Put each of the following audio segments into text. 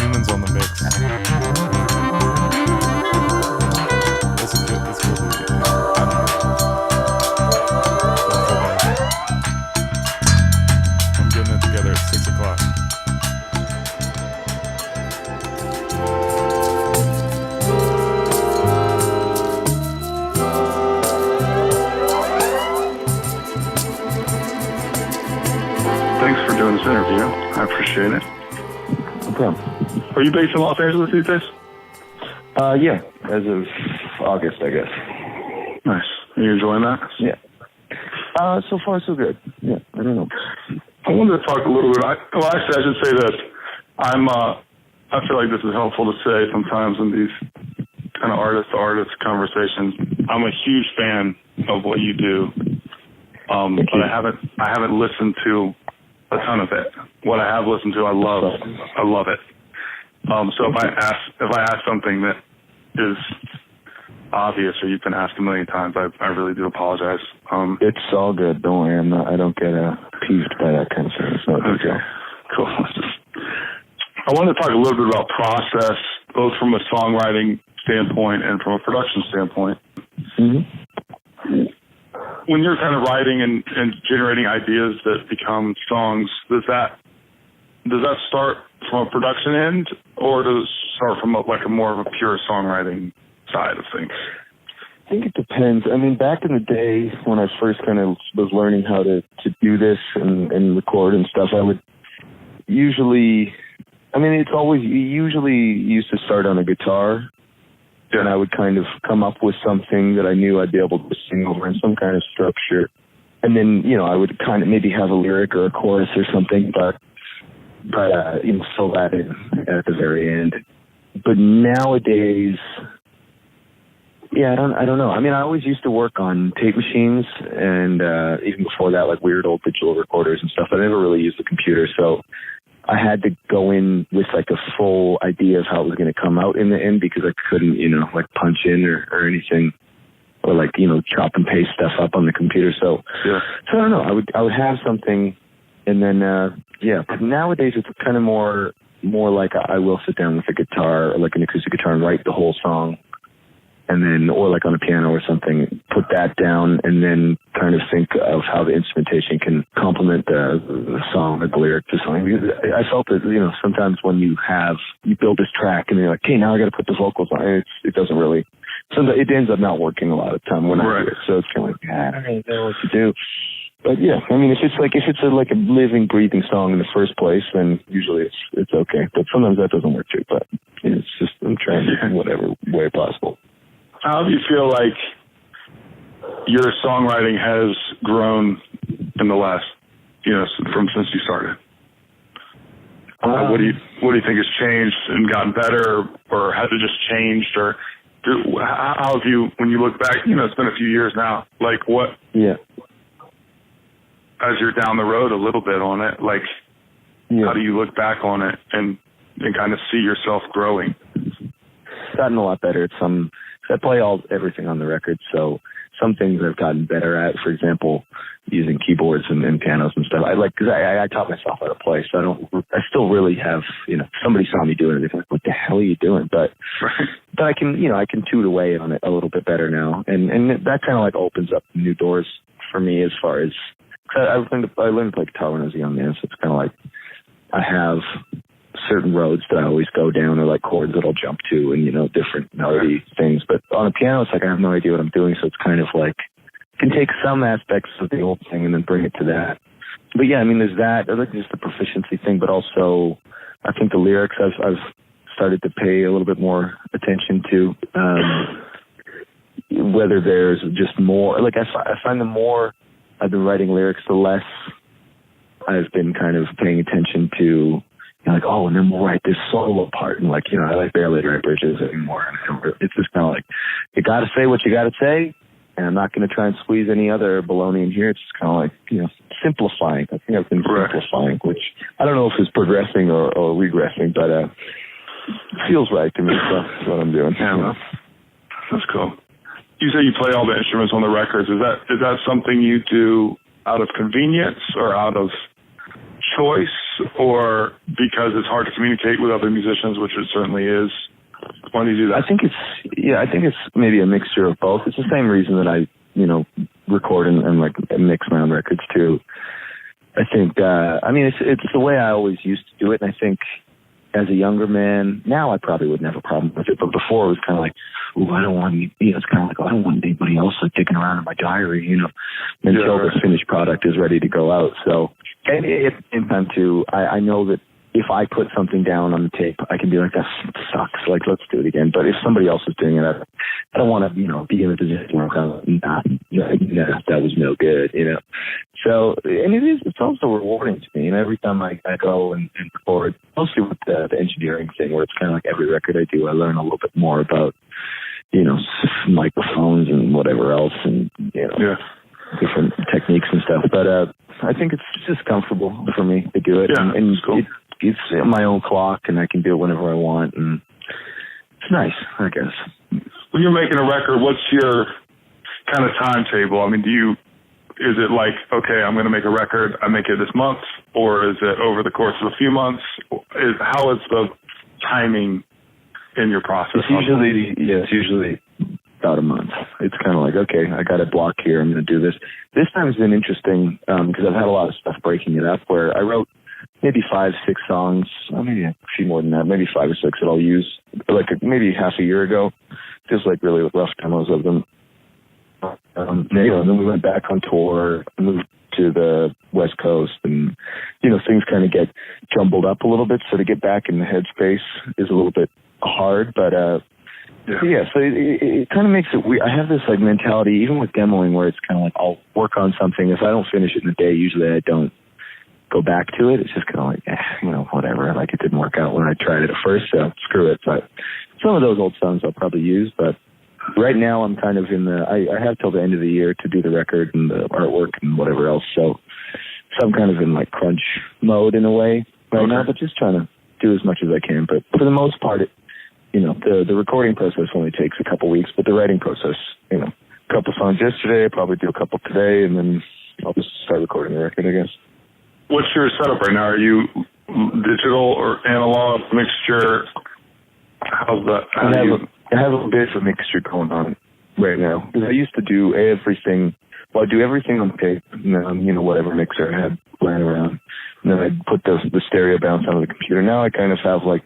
Humans on the mix. That's good. That's cool. I'm getting it together at 6 o'clock. Thanks for doing this interview. I appreciate it. No problem. Are you based in Los Angeles these days? Yeah, as of August, I guess. Nice. Are you enjoying that? Yeah. So far, so good. Yeah, I don't know. I wanted to talk a little bit. Actually, I should say this. I feel like this is helpful to say sometimes in these kind of artist-to-artist conversations. I'm a huge fan of what you do, but I haven't listened to a ton of it. What I have listened to, I love it. So if I ask something that is obvious or you've been asked a million times, I really do apologize. It's all good. Don't worry. I don't get peeved by that kind of thing. It's not a big deal. Cool. I wanted to talk a little bit about process, both from a songwriting standpoint and from a production standpoint. Mm-hmm. When you're kind of writing and generating ideas that become songs, does that start from a production end, or does it start from a more of a pure songwriting side of things? I think it depends. I mean, back in the day when I first kind of was learning how to do this and record and stuff, I would usually used to start on a guitar. Yeah. And I would kind of come up with something that I knew I'd be able to sing over in some kind of structure. And then, I would kind of maybe have a lyric or a chorus or something, but fill that in at the very end. But nowadays, yeah, I don't know. I mean, I always used to work on tape machines and even before that, like weird old digital recorders and stuff. I never really used the computer, so I had to go in with like a full idea of how it was going to come out in the end because I couldn't, punch in or anything or chop and paste stuff up on the computer. So I don't know. I would have something and then, but nowadays it's kind of more like I will sit down with a guitar or like an acoustic guitar and write the whole song. And then, or like on a piano or something, put that down and then kind of think of how the instrumentation can complement the song or the lyric to something. I felt that, sometimes when you build this track and you're like, okay, now I got to put the vocals on. It doesn't really, it ends up not working a lot of time when I do it. So it's kind of like, I don't really know what to do. But yeah, I mean, if it's a living, breathing song in the first place, then usually it's okay. But sometimes that doesn't work too. But it's just, I'm trying to whatever way possible. How do you feel like your songwriting has grown in the last, from since you started? What do you think has changed and gotten better, or has it just changed, or how have you, when you look back, it's been a few years now, like what? Yeah. As you're down the road a little bit on it, how do you look back on it and kind of see yourself growing? It's gotten a lot better. I play everything on the record, so some things I've gotten better at. For example, using keyboards and pianos and stuff. Because I taught myself how to play, so I still really have, somebody saw me doing it, they're like, what the hell are you doing? But I can, I can toot away on it a little bit better now, and that kind of opens up new doors for me as far as, I learned to play guitar when I was a young man, so it's kind of like I have certain roads that I always go down, or chords that I'll jump to, and different melody things. But on a piano, it's I have no idea what I'm doing, so it's kind of can take some aspects of the old thing and then bring it to that. But yeah, I mean, there's that. I just the proficiency thing, but also I think the lyrics I've started to pay a little bit more attention to. Whether there's just more, I find the more I've been writing lyrics, the less I've been kind of paying attention to. And then we'll write this solo part, and I barely write bridges anymore. And it's just kind of you got to say what you got to say, and I'm not going to try and squeeze any other baloney in here. It's just kind of simplifying. I think I've been simplifying, which I don't know if it's progressing or regressing, but it feels right to me. So that's what I'm doing. Yeah, that's cool. You say you play all the instruments on the records. Is that something you do out of convenience or out of choice? or because it's hard to communicate with other musicians, which it certainly is? Why do you do that? I think it's maybe a mixture of both. It's the same reason that I, record and like mix my own records too. I think, it's the way I always used to do it. And I think as a younger man, now I probably wouldn't have a problem with it. But before it was kind of like, I don't want, it's kind of like, I don't want anybody else like digging around in my diary, until the finished product is ready to go out. So, and at the same time too, I know that if I put something down on the tape, I can be like, that sucks. Like, let's do it again. But if somebody else is doing it, I don't want to, be in a position where I'm kind of like, that was no good, So, and it's also rewarding to me. And every time I go and record, mostly with the engineering thing, where it's kind of like every record I do, I learn a little bit more about, microphones and whatever else and, different techniques and stuff. But I think it's just comfortable for me to do it. Yeah, and cool. It's my own clock, and I can do it whenever I want, and it's nice, I guess. When you're making a record, what's your kind of timetable? I mean, is it like, okay, I'm going to make a record, I make it this month, or is it over the course of a few months? How is the timing in your process? It's usually about a month. It's kind of like, okay, I got a block here, I'm going to do this. This time has been interesting because I've had a lot of stuff breaking it up, where I wrote maybe 5-6 songs, or maybe a few more than that, maybe 5 or 6 that I'll use like maybe half a year ago, just like really rough demos of them. And then we went back on tour, moved to the West Coast, and things kind of get jumbled up a little bit. So to get back in the headspace is a little bit hard, but so it kind of makes it weird. I have this like mentality, even with demoing, where it's kind of like I'll work on something. If I don't finish it in a day, usually I don't go back to it. It's just kind of like, whatever. Like, it didn't work out when I tried it at first, so screw it. But some of those old songs I'll probably use, but right now I'm kind of I have till the end of the year to do the record and the artwork and whatever else. So I'm kind of in like crunch mode in a way right now, but just trying to do as much as I can. But for the most part, the recording process only takes a couple weeks, but the writing process, a couple songs yesterday, probably do a couple today, and then I'll just start recording the record, I guess. What's your setup right now? Are you digital or analog mixture? How's that? I have a bit of a mixture going on right now, because I used to do everything. Well, I do everything on tape, and then, whatever mixer I had lying around. And then I'd put the stereo bounce onto the computer. Now I kind of have like,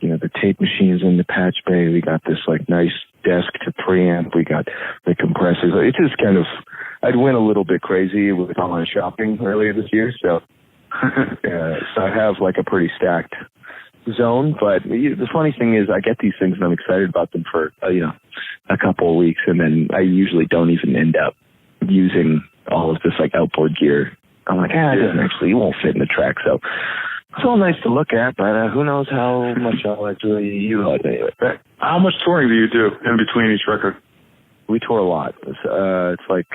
the tape machines in the patch bay. We got this like nice desk to preamp. We got the compressors. It's just kind of, I'd went a little bit crazy with online shopping earlier this year. So, so I have like a pretty stacked zone. But the funny thing is, I get these things and I'm excited about them for, a couple of weeks. And then I usually don't even end up using all of this like outboard gear. I'm like, it won't fit in the track. So it's all nice to look at, but who knows how much I'll actually utilize it. How much touring do you do in between each record? We tour a lot. It's like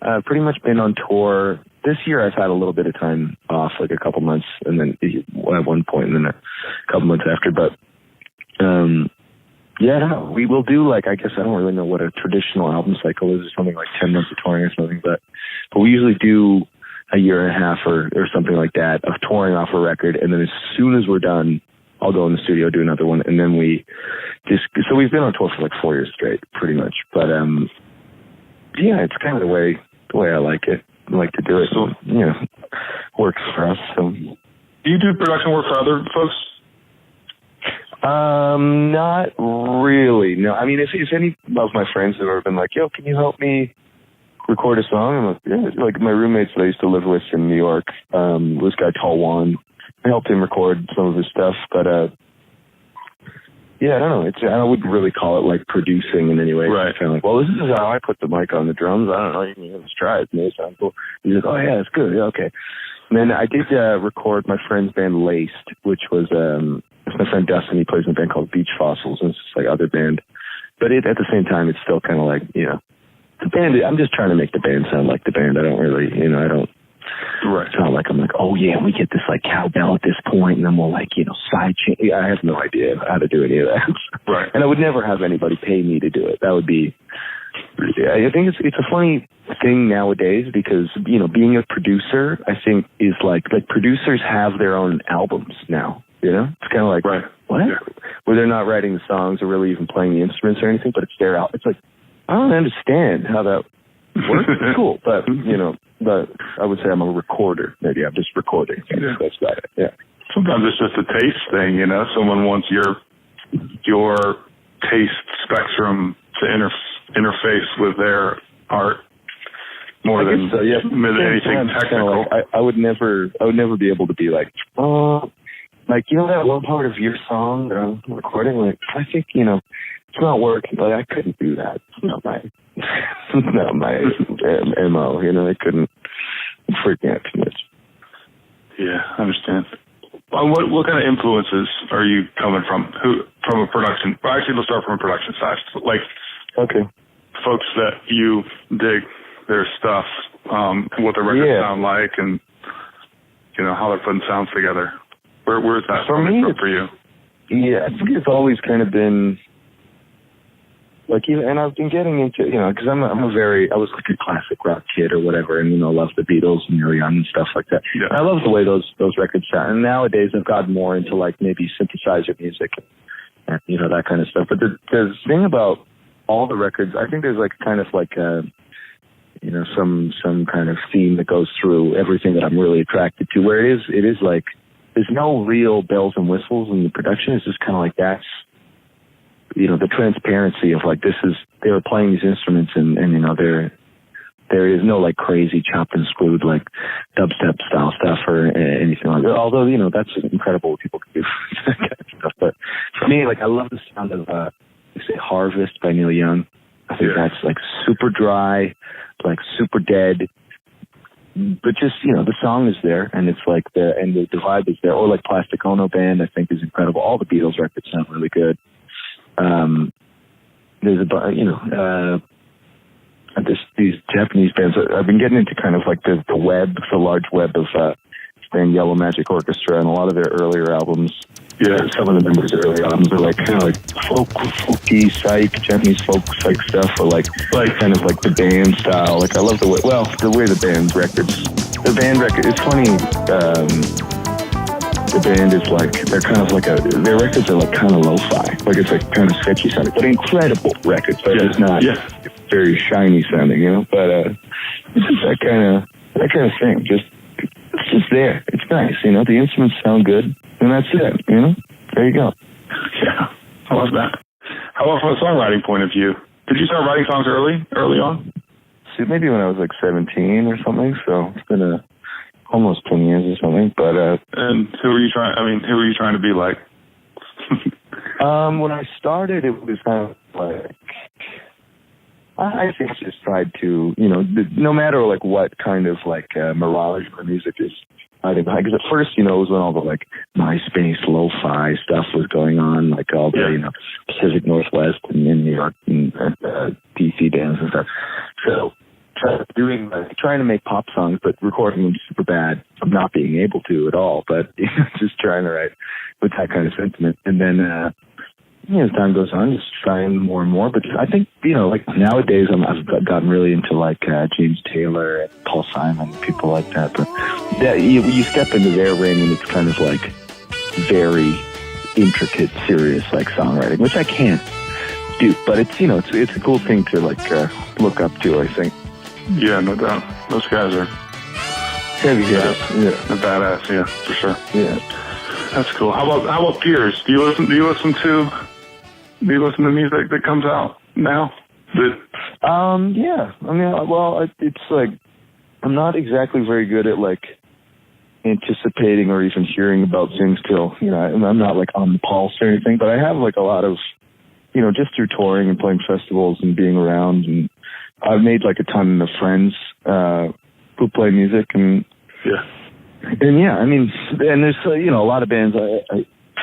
I've pretty much been on tour. This year I've had a little bit of time off, like a couple months, and then at one point, and then a couple months after. But I don't know. We will do I guess I don't really know what a traditional album cycle is, or something like 10 months of touring or something. But we usually do a year and a half or something like that of touring off a record, and then as soon as we're done, I'll go in the studio, do another one, and then so we've been on tour for like 4 years straight, pretty much. But it's kind of the way I like it. I like to do it. So, works for us. So. Do you do production work for other folks? Not really. No, I mean, if any of my friends have ever been like, yo, can you help me record a song? I'm like, yeah. Like my roommates that I used to live with in New York, this guy Tall Juan, I helped him record some of his stuff, but I don't know. I wouldn't really call it like producing in any way. Right. It's kind of like, well, this is how I put the mic on the drums. I don't know. You can just try it. It may sound cool. He's like, oh yeah, it's good. Yeah, okay. And then I did record my friend's band Laced, which was it's my friend Dustin. He plays in a band called Beach Fossils, and it's just like other band. But at the same time, it's still kind of like, the band. I'm just trying to make the band sound like the band. I don't really, I don't. Right. It's not like I'm like, oh yeah, we get this like cowbell at this point, and then we'll like, side chain. I have no idea how to do any of that. Right. And I would never have anybody pay me to do it. That would be I think it's a funny thing nowadays because, you know, being a producer, I think is like producers have their own albums now, you know? It's kind of like, right. What? Yeah. Where they're not writing the songs or really even playing the instruments or anything, but it's their album. It's like, I don't understand how that works. It's cool, but, you know, but I would say I'm a recorder. Maybe I'm just recording. Yeah. That's about it, yeah. Sometimes it's just a taste thing, you know? Someone wants your taste spectrum to interface with their art more than anything technical. Like, I would never be able to be like, like, you know that one part of your song that I'm recording? Like, I think, you know, it's not working. Like, I couldn't do that. It's not my MO, you know, I couldn't freak out too much. Yeah, I understand. What kind of influences are you coming from? From a production? Well, actually, let's start from a production side. Like, okay, folks that you dig their stuff, what the records sound like, and you know how they're putting sounds together. Where's that for me? For you? Yeah, I think it's always kind of been like, and I've been getting into, you know, because I was like a classic rock kid or whatever, and, you know, loved the Beatles and Neil Young and stuff like that. Yeah. And I love the way those records sound. And nowadays I've gotten more into like maybe synthesizer music and you know, that kind of stuff. But the thing about all the records, I think there's like kind of like you know, some kind of theme that goes through everything that I'm really attracted to, where it is like there's no real bells and whistles in the production. It's just kind of like that's, you know, the transparency of like, they were playing these instruments and you know, there is no like crazy chopped and screwed like dubstep style stuff or anything like that. Although, you know, that's incredible what people can do that kind of stuff. But for me, like, I love the sound of, say Harvest by Neil Young. I think that's like super dry, like super dead, but just, you know, the song is there and it's like the vibe is there. Or like Plastic Ono Band, I think is incredible. All the Beatles records sound really good. There's these Japanese bands. I've been getting into kind of like the large web of band Yellow Magic Orchestra, and a lot of their earlier albums. Yeah, some of the members' earlier albums are like kind of like folky Japanese folk psych stuff, or like kind of like the band style. Like I love the way the band records. The band record. It's funny. The band is like, they're kind of like their records are like kind of lo-fi. Like it's like kind of sketchy sounding, but incredible records. But it's not very shiny sounding, you know. But it's just that kind of thing. It's just there. It's nice, you know. The instruments sound good, and that's it, you know. There you go. Yeah, I love that. How about from a songwriting point of view? Did you start writing songs early on? See, maybe when I was like 17 or something. So it's been almost 10 years or something. But and who were you trying to be like? When I started, it was kind of like, I think I just tried to, you know, no matter like what kind of like mirage my music is hiding behind. Because at first, you know, it was when all the like MySpace lo-fi stuff was going on, like all the, you know, Pacific Northwest and in New York and DC bands and stuff. So trying to make pop songs, but recording them super bad. I'm not being able to at all, but you know, just trying to write with that kind of sentiment. And then, you know, as time goes on, just trying more and more. But I think, you know, like nowadays I've gotten really into like James Taylor and Paul Simon, people like that. But you step into their ring and it's kind of like very intricate, serious like songwriting, which I can't do. But it's, you know, it's a cool thing to like look up to, I think. Yeah, no doubt. Those guys are heavy hitters. Yeah, they're badass. Yeah, for sure. Yeah, that's cool. How about peers? Do you listen to music that comes out now? Yeah. I mean, well, it's like I'm not exactly very good at like anticipating or even hearing about things till, you know, I'm not like on the pulse or anything. But I have like a lot of, you know, just through touring and playing festivals and being around, and I've made like a ton of friends who play music, and yeah, I mean, and there's you know, a lot of bands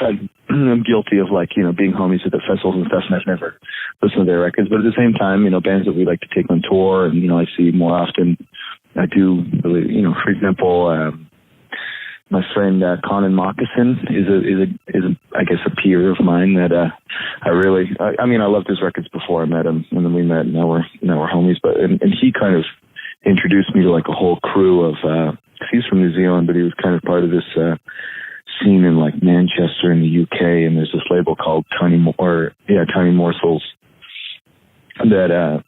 I'm guilty of like, you know, being homies at the festivals and stuff, and I've never listened to their records, but at the same time, you know, bands that we like to take on tour and, you know, I see more often. I do really, you know, for example, my friend Conan Moccasin is a I guess a peer of mine that I mean I loved his records before I met him, and then we met, and now we're homies. But and he kind of introduced me to like a whole crew of. He's from New Zealand, but he was kind of part of this scene in like Manchester in the UK, and there's this label called Tiny Morsels that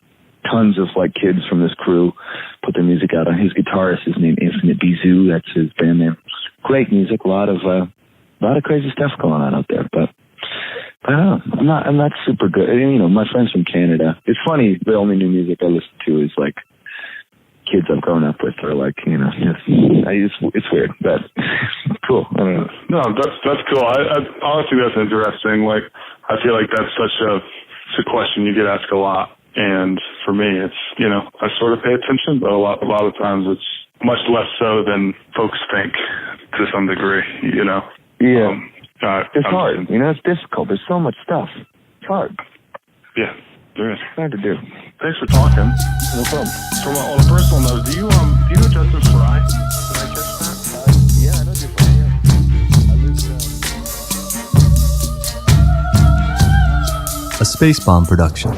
tons of like kids from this crew put their music out on. His guitarist is named Infinite Bizou. That's his band name. Great music, a lot of crazy stuff going on out there. But I don't know. I'm not super good. You know, my friends from Canada. It's funny. The only new music I listen to is like kids I've grown up with, or like, you know, it's weird, but cool. I don't know. No, that's cool. I honestly, that's interesting. Like, I feel like that's such a question you get asked a lot. And for me, it's, you know, I sort of pay attention, but a lot of times it's much less so than folks think to some degree, you know? Yeah. It's hard, you know, it's difficult. There's so much stuff. It's hard. Yeah, there is. It's hard to do. Thanks for talking. No problem. From on a personal note, do you know Justin Fry? Did I catch that? Yeah, I know Justin Fry, yeah. I lived A Spacebomb production.